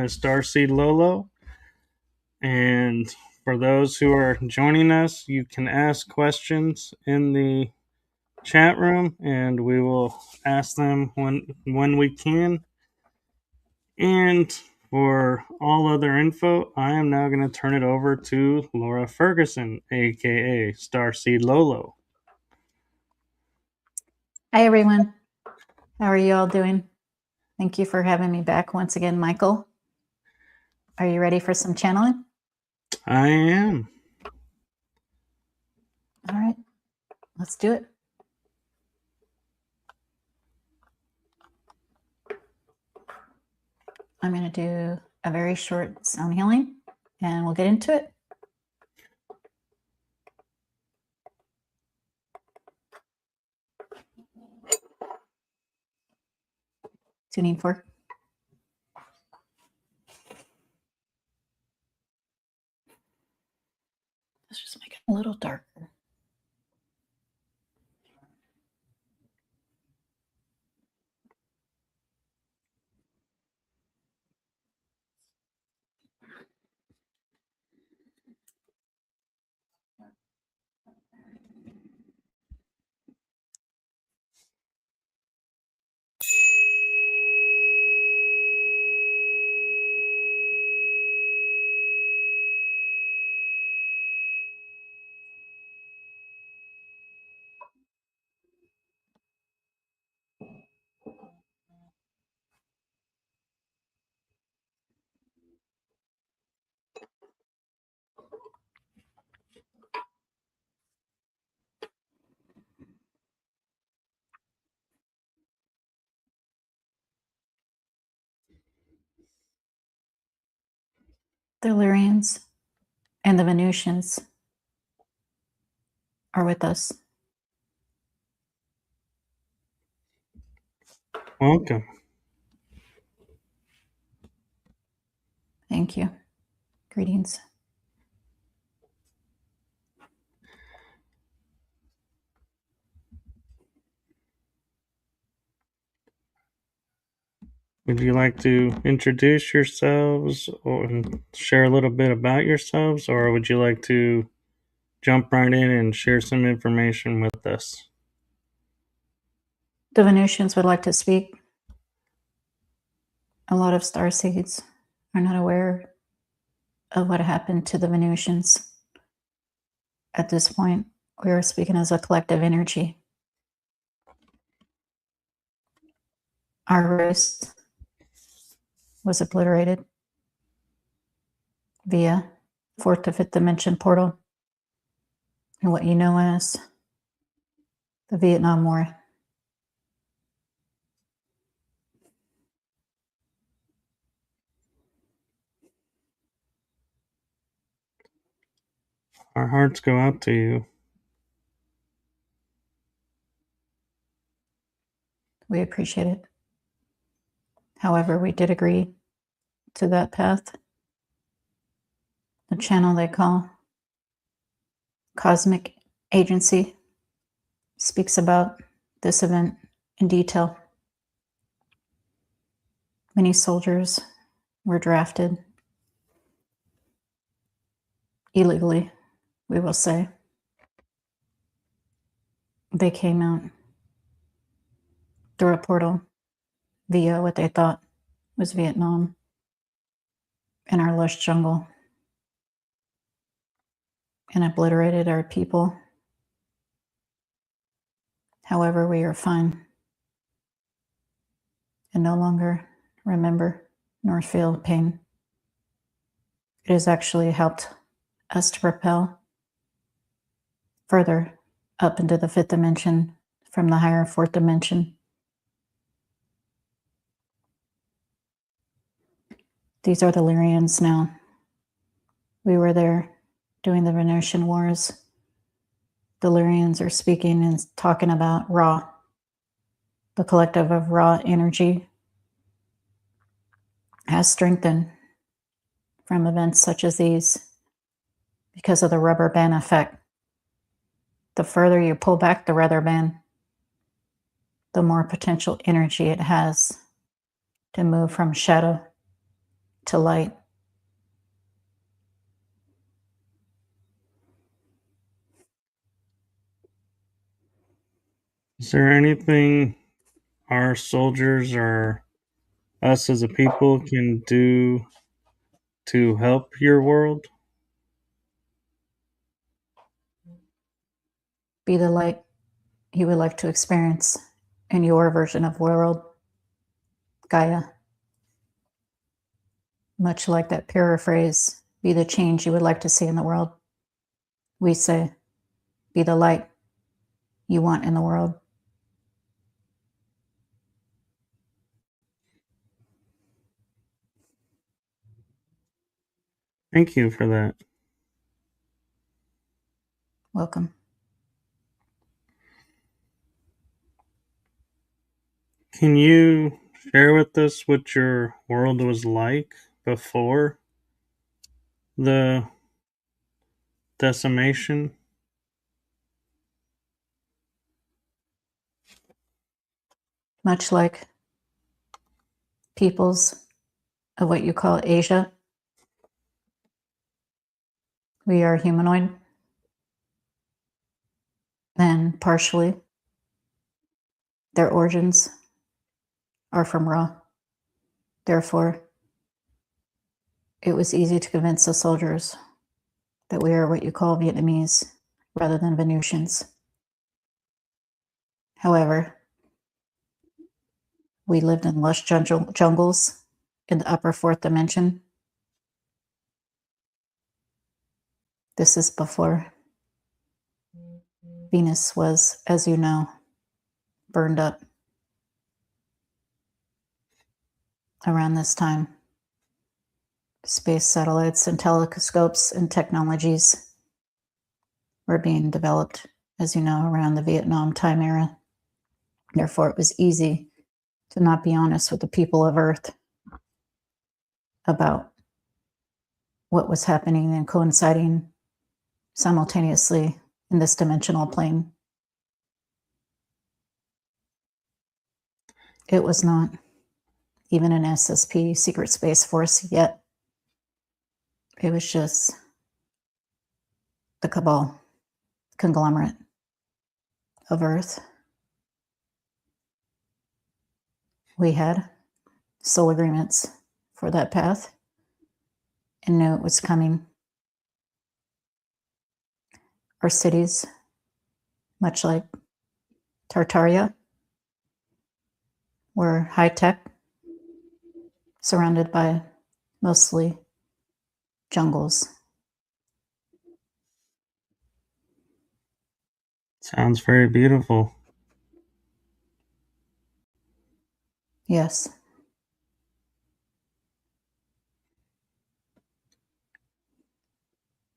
as Starseed Lø Lø. And for those who are joining us, you can ask questions in the chat room, and we will ask them when we can. And for all other info, I am now going to turn it over to Laura Ferguson, aka Starseed Lø Lø. Hi, everyone. How are you all doing? Thank you for having me back once again, Michael. Are you ready for some channeling? I am. All right, let's do it. I'm going to do a very short sound healing, and we'll get into it. Tuning fork. Let's just make it a little darker. The Lyrans and the Venutians are with us. Welcome. Thank you. Greetings. Would you like to introduce yourselves or share a little bit about yourselves, or would you like to jump right in and share some information with us? The Venutians would like to speak. A lot of starseeds are not aware of what happened to the Venutians. At this point, we are speaking as a collective energy. Our race was obliterated via fourth to fifth dimension portal and what you know as the Vietnam War. Our hearts go out to you. We appreciate it. However, we did agree to that path. The channel they call Cosmic Agency speaks about this event in detail. Many soldiers were drafted illegally, we will say. They came out through a portal via what they thought was Vietnam in our lush jungle and obliterated our people. However, we are fine and no longer remember nor feel pain. It has actually helped us to propel further up into the fifth dimension from the higher fourth dimension. These are the Lyrans now. We were there doing the Venusian Wars. The Lyrans are speaking and talking about Ra, the collective of Ra energy has strengthened from events such as these because of the rubber band effect. The further you pull back the rubber band, the more potential energy it has to move from shadow to light. Is there anything our soldiers or us as a people can do to help your world? Be the light you would like to experience in your version of world, Gaia. Much like that paraphrase, be the change you would like to see in the world. We say, be the light you want in the world. Thank you for that. Welcome. Can you share with us what your world was like before the decimation? Much like peoples of what you call Asia, we are humanoid, and partially their origins are from Ra. Therefore, it was easy to convince the soldiers that we are what you call Vietnamese rather than Venutians. However, we lived in lush jungles in the upper fourth dimension. This is before Venus was, as you know, burned up. Around this time, space satellites and telescopes and technologies were being developed, as you know, around the Vietnam time era. Therefore, it was easy to not be honest with the people of Earth about what was happening and coinciding simultaneously in this dimensional plane. It was not even an SSP, Secret Space Force, yet. It was just the cabal, conglomerate of Earth. We had soul agreements for that path and knew it was coming. Our cities, much like Tartaria, were high-tech, surrounded by mostly jungles. Sounds very beautiful. Yes.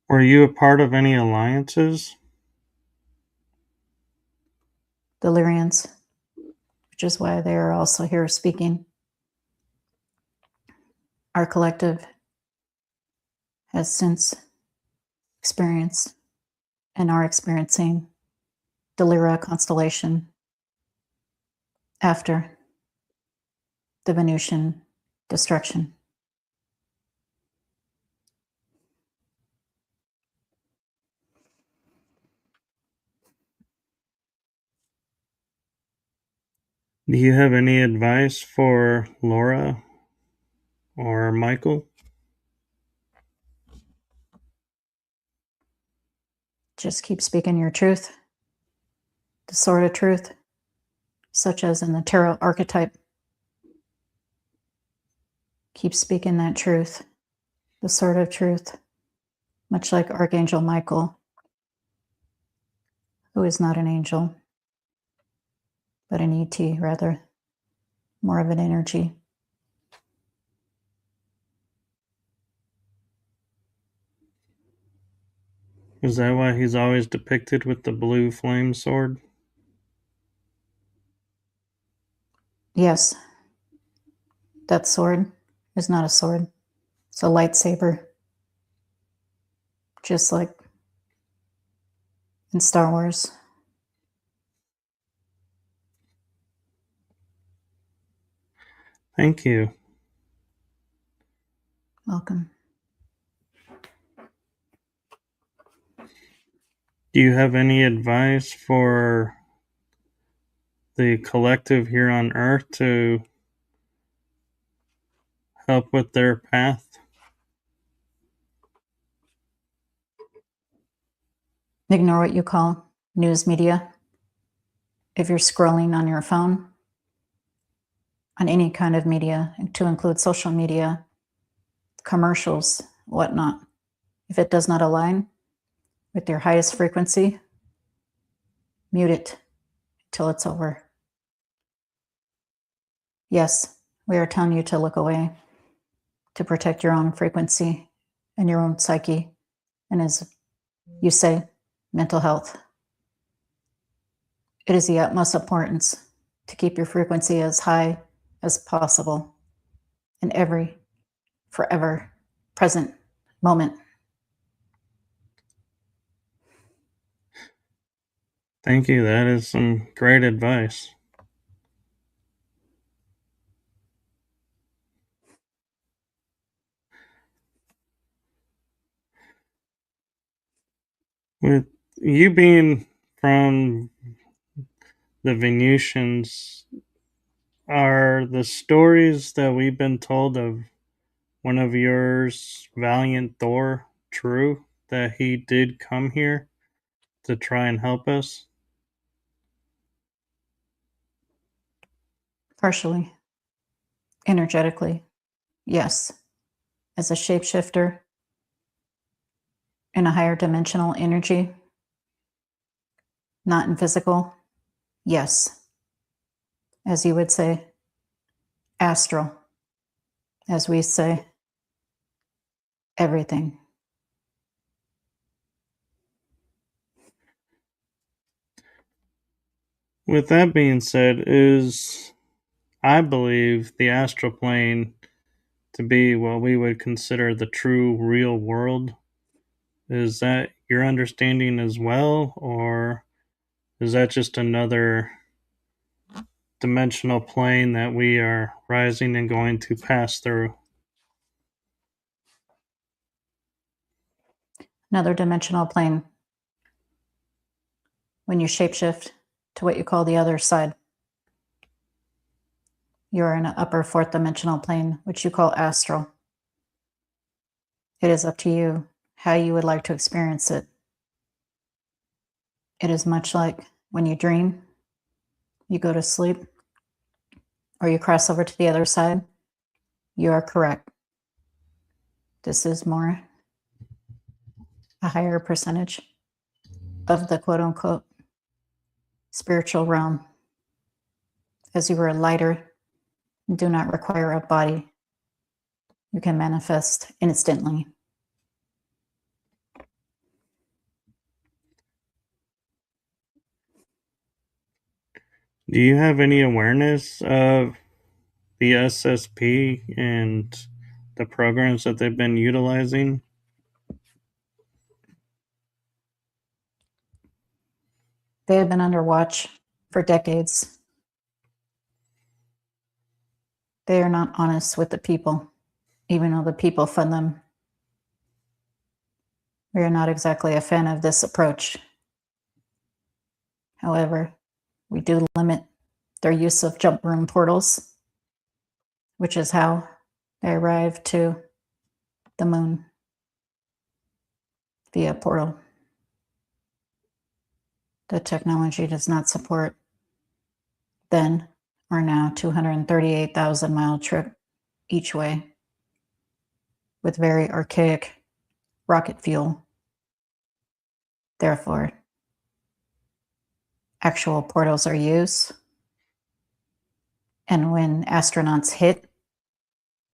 Were you a part of any alliances? The Lyrans, which is why they are also here speaking. Our collective has since experienced and are experiencing the Lyra constellation after the Venutian destruction. Do you have any advice for Laura or Michael? Just keep speaking your truth, the sort of truth, such as in the tarot archetype. Keep speaking that truth, the sort of truth, much like Archangel Michael, who is not an angel, but an ET, rather, more of an energy. Is that why he's always depicted with the blue flame sword? Yes, that sword is not a sword. It's a lightsaber. Just like in Star Wars. Thank you. Welcome. Do you have any advice for the collective here on Earth to help with their path? Ignore what you call news media. If you're scrolling on your phone, on any kind of media, to include social media, commercials, whatnot, if it does not align with your highest frequency, mute it till it's over. Yes, we are telling you to look away, to protect your own frequency and your own psyche, and as you say, mental health. It is the utmost importance to keep your frequency as high as possible in every forever present moment. Thank you. That is some great advice. With you being from the Venutians, are the stories that we've been told of one of yours, Valiant Thor, true? That he did come here to try and help us? Partially, energetically, yes. As a shapeshifter in a higher dimensional energy, not in physical, yes. As you would say, astral. As we say, everything. With that being said, I believe the astral plane to be what we would consider the true real world. Is that your understanding as well, or is that just another dimensional plane that we are rising and going to pass through? Another dimensional plane. When you shapeshift to what you call the other side, you're in an upper fourth dimensional plane, which you call astral. It is up to you how you would like to experience it. It is much like when you dream, you go to sleep, or you cross over to the other side. You are correct. This is more a higher percentage of the quote unquote spiritual realm. As you are lighter, do not require a body. You can manifest instantly. Do you have any awareness of the SSP and the programs that they've been utilizing? They have been under watch for decades. They are not honest with the people, even though the people fund them. We are not exactly a fan of this approach. However, we do limit their use of jump room portals, which is how they arrive to the moon via portal. The technology does not support then or now 238,000 mile trip each way with very archaic rocket fuel. Therefore, actual portals are used. And when astronauts hit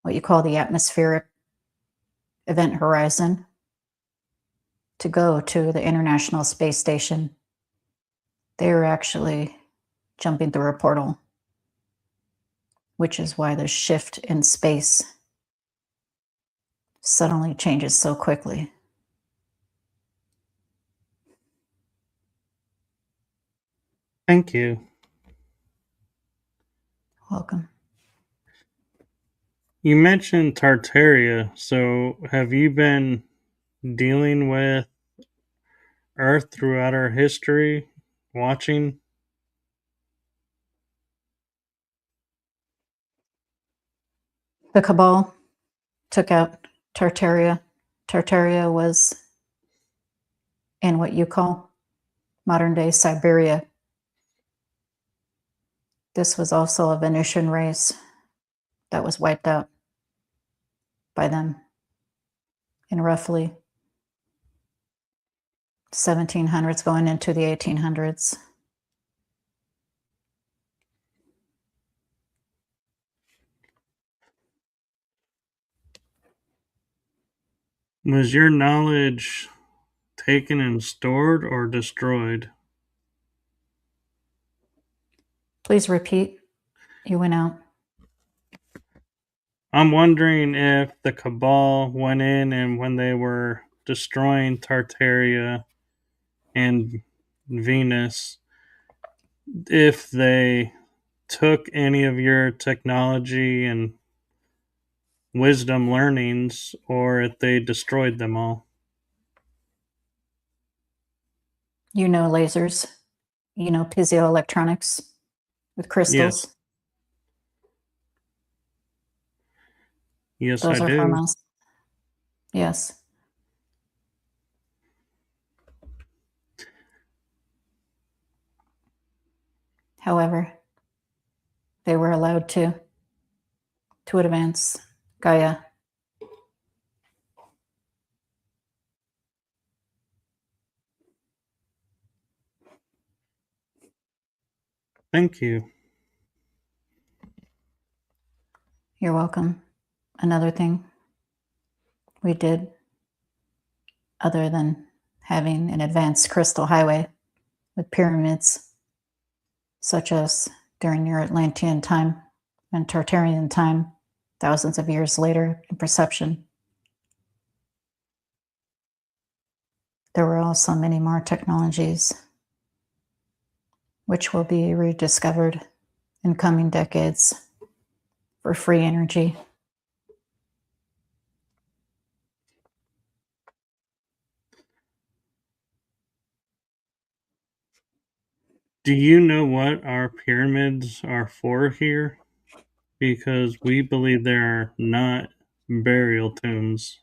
what you call the atmospheric event horizon to go to the International Space Station, they are actually jumping through a portal, which is why the shift in space suddenly changes so quickly. Thank you. Welcome. You mentioned Tartaria, so have you been dealing with Earth throughout our history, watching? The Cabal took out Tartaria. Tartaria was in what you call modern-day Siberia. This was also a Venusian race that was wiped out by them in roughly 1700s going into the 1800s. Was your knowledge taken and stored or destroyed? Please repeat. You went out. I'm wondering if the Cabal went in and when they were destroying Tartaria and Venus, if they took any of your technology and wisdom learnings or if they destroyed them all. You know lasers. You know piezoelectronics with crystals. Yes, Those I are from do. us. Yes. However, they were allowed to advance Gaia. Thank you. You're welcome. Another thing we did, other than having an advanced crystal highway with pyramids, such as during your Atlantean time and Tartarian time, thousands of years later in perception, there were also many more technologies which will be rediscovered in coming decades for free energy. Do you know what our pyramids are for here? Because we believe they are not burial tombs.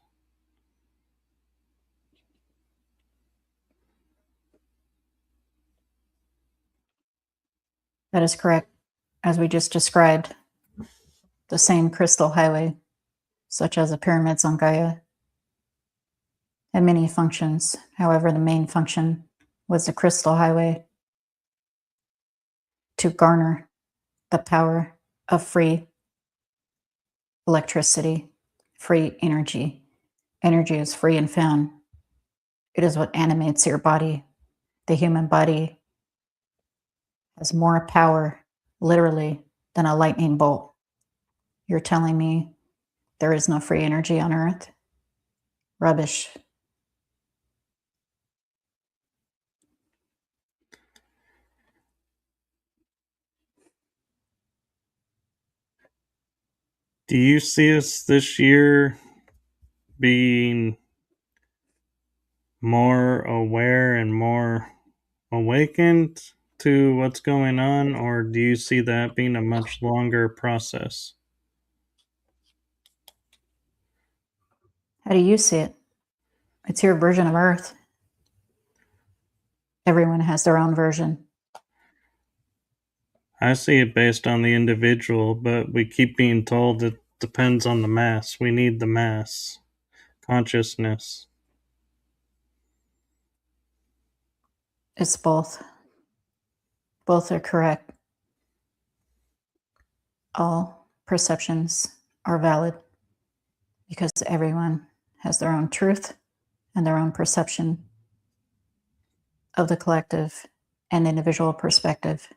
That is correct. As we just described, the same crystal highway, such as the pyramids on Gaia, had many functions. However, the main function was the crystal highway to garner the power of free electricity, free energy. Energy is free and found. It is what animates your body. The human body has more power, literally, than a lightning bolt. You're telling me there is no free energy on Earth? Rubbish. Do you see us this year being more aware and more awakened to what's going on, or do you see that being a much longer process? How do you see it? It's your version of Earth. Everyone has their own version. I see it based on the individual, but we keep being told it depends on the mass. We need the mass consciousness. It's both. Both are correct. All perceptions are valid because everyone has their own truth and their own perception of the collective and individual perspective,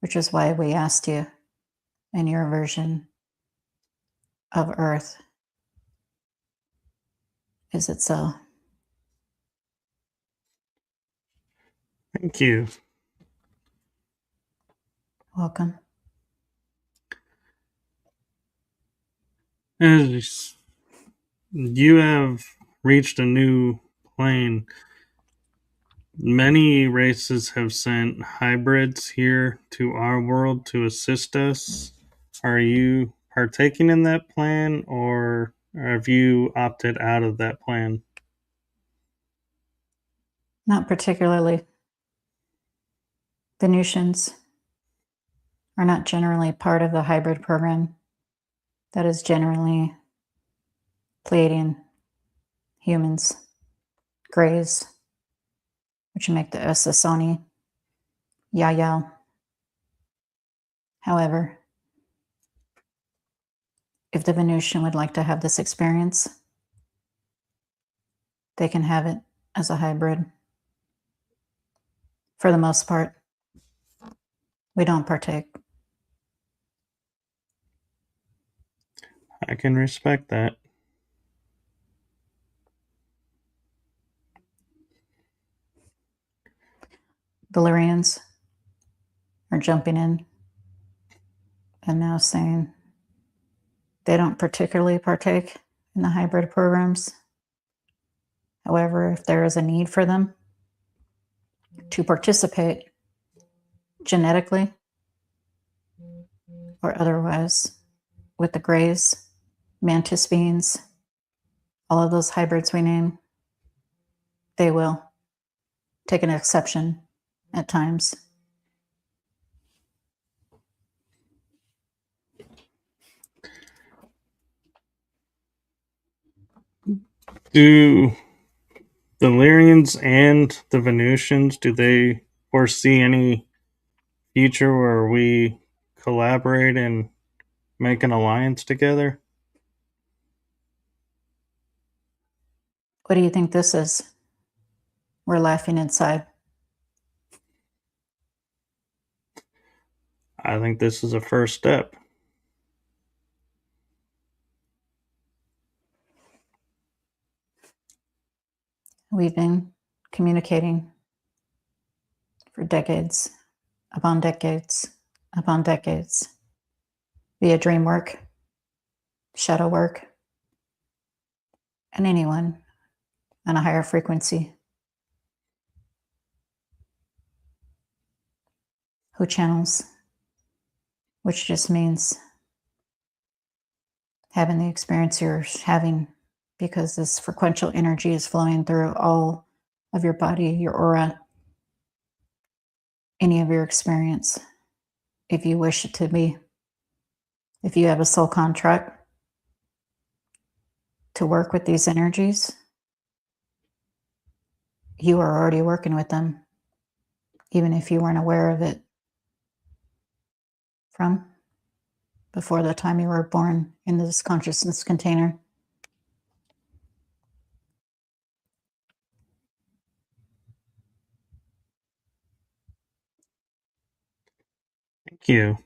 which is why we asked you in your version of Earth, is it so? Thank you. Welcome. As you have reached a new plane, many races have sent hybrids here to our world to assist us. Are you partaking in that plan, or have you opted out of that plan? Not particularly. Venutians are not generally part of the hybrid program that is generally Pleiadian humans, Greys, which make the Essassani, Yayao. However, if the Venusian would like to have this experience, they can have it as a hybrid. For the most part, we don't partake. I can respect that. The Lyrians are jumping in and now saying they don't particularly partake in the hybrid programs. However, if there is a need for them to participate genetically or otherwise with the Greys, mantis beings, all of those hybrids we name, they will take an exception at times. Do the Lyrians and the Venutians, do they foresee any future where we collaborate and make an alliance together? What do you think this is? We're laughing inside. I think this is a first step. We've been communicating for decades upon decades upon decades via dream work, shadow work, and anyone on a higher frequency who channels, which just means having the experience you're having, because this frequential energy is flowing through all of your body, your aura, any of your experience, if you wish it to be. If you have a soul contract to work with these energies, you are already working with them, even if you weren't aware of it from before the time you were born in this consciousness container. Thank you.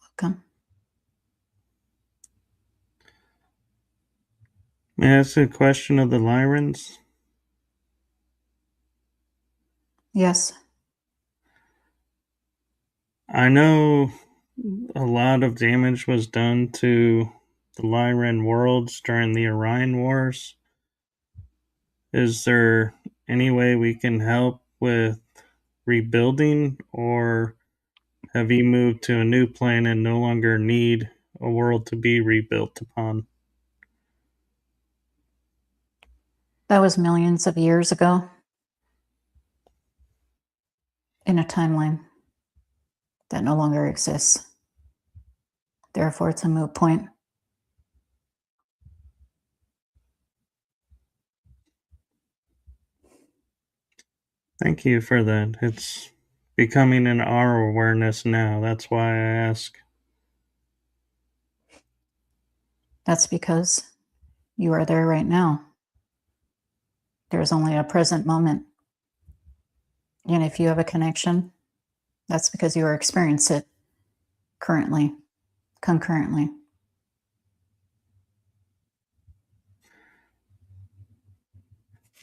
Welcome. May I ask a question of the Lyrans? Yes. I know a lot of damage was done to the Lyran worlds during the Orion Wars. Is there any way we can help with rebuilding, or have you moved to a new plane and no longer need a world to be rebuilt upon? That was millions of years ago in a timeline that no longer exists. Therefore, it's a moot point. Thank you for that. It's becoming in our awareness now. That's why I ask. That's because you are there right now. There's only a present moment. And if you have a connection, that's because you are experiencing it currently, concurrently.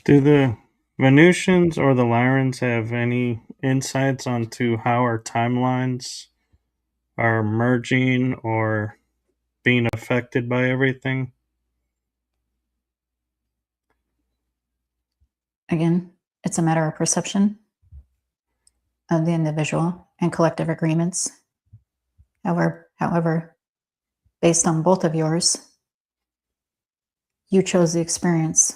Do the Venutians or the Lyrans have any insights onto how our timelines are merging or being affected by everything? Again, it's a matter of perception of the individual and collective agreements. However, based on both of yours, you chose the experience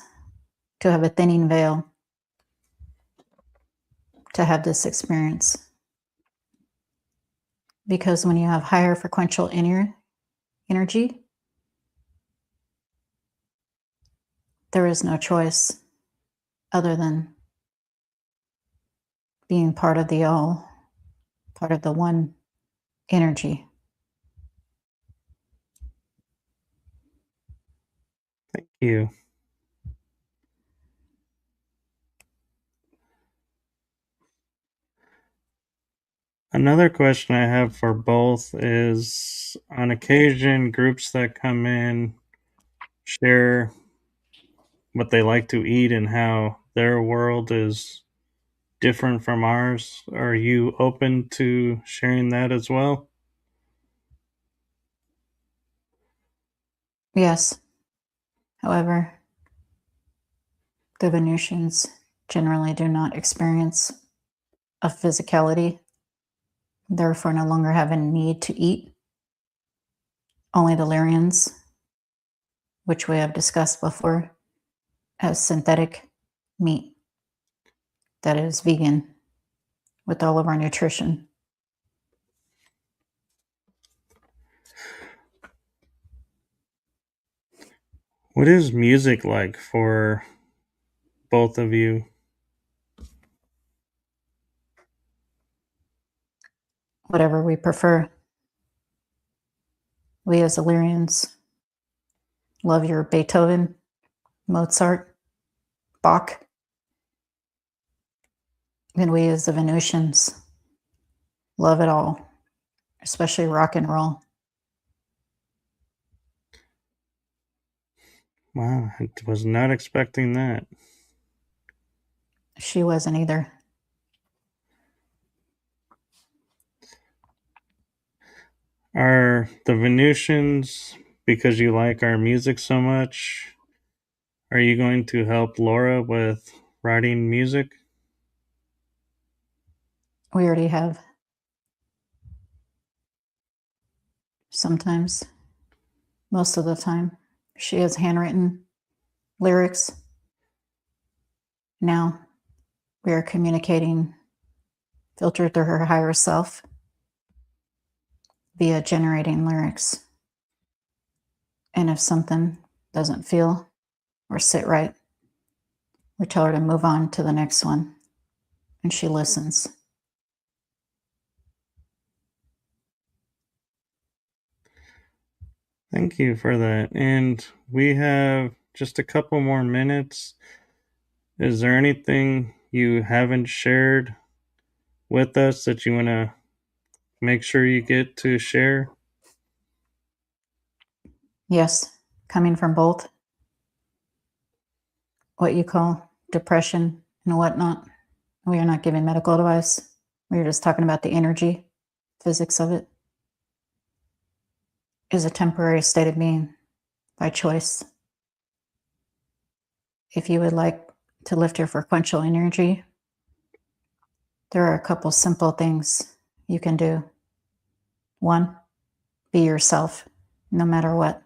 to have a thinning veil, to have this experience. Because when you have higher frequential energy, there is no choice other than being part of the all, part of the one energy. Thank you. Another question I have for both is, on occasion, groups that come in share what they like to eat and how their world is different from ours. Are you open to sharing that as well? Yes. However, the Venutians generally do not experience a physicality, therefore no longer have a need to eat. Only the Lyrans, which we have discussed before, has synthetic meat that is vegan with all of our nutrition. What is music like for both of you? Whatever we prefer. We as Illyrians love your Beethoven, Mozart, Bach. And we as the Venutians love it all, especially rock and roll. Wow, I was not expecting that. She wasn't either. Are the Venutians, because you like our music so much, are you going to help Laura with writing music? We already have. Sometimes, most of the time, she has handwritten lyrics. Now we are communicating filtered through her higher self via generating lyrics. And if something doesn't feel or sit right, we tell her to move on to the next one, and she listens. Thank you for that. And we have just a couple more minutes. Is there anything you haven't shared with us that you want to make sure you get to share? Yes, coming from both what you call depression and whatnot. We are not giving medical advice. We are just talking about the energy, physics of it. Is a temporary state of being by choice. If you would like to lift your frequential energy, there are a couple simple things you can do. One, be yourself, no matter what.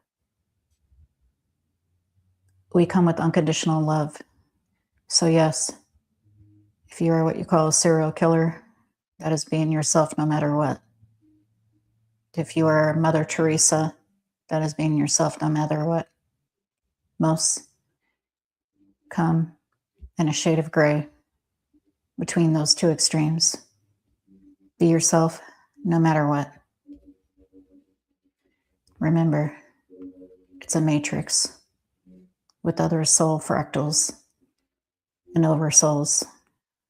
We come with unconditional love. So yes, if you are what you call a serial killer, that is being yourself no matter what. If you are Mother Teresa, that is being yourself no matter what. Most come in a shade of gray between those two extremes. Be yourself no matter what. Remember, it's a matrix with other soul fractals and oversouls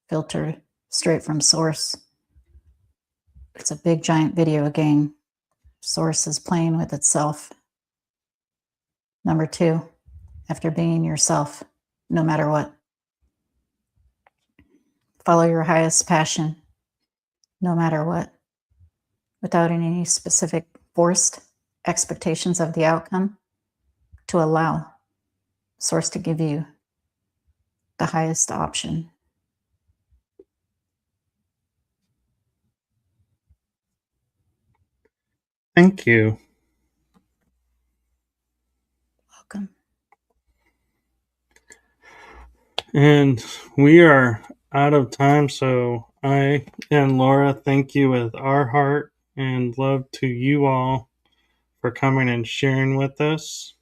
filtered straight from source. It's a big giant video game. Source is playing with itself. Number two, after being yourself, no matter what, follow your highest passion, no matter what. without any specific forced expectations of the outcome, to allow Source to give you the highest option. Thank you. Welcome. And we are out of time, so I and Laura thank you with our heart and love to you all for coming and sharing with us.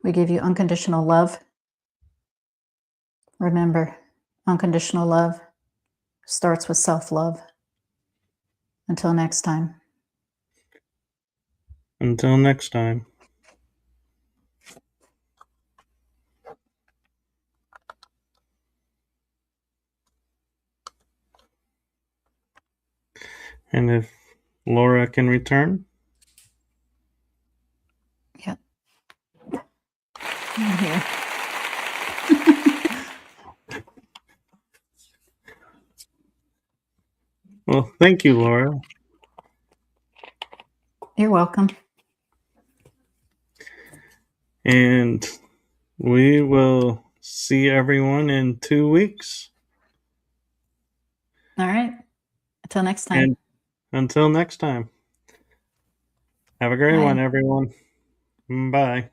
We give you unconditional love. Remember, unconditional love starts with self-love. Until next time. Until next time. And if Laura can return. Yep. I'm here. Well, thank you, Laura. You're welcome. And we will see everyone in 2 weeks. All right. Until next time. And until next time. Have a great Bye. one, everyone. Bye.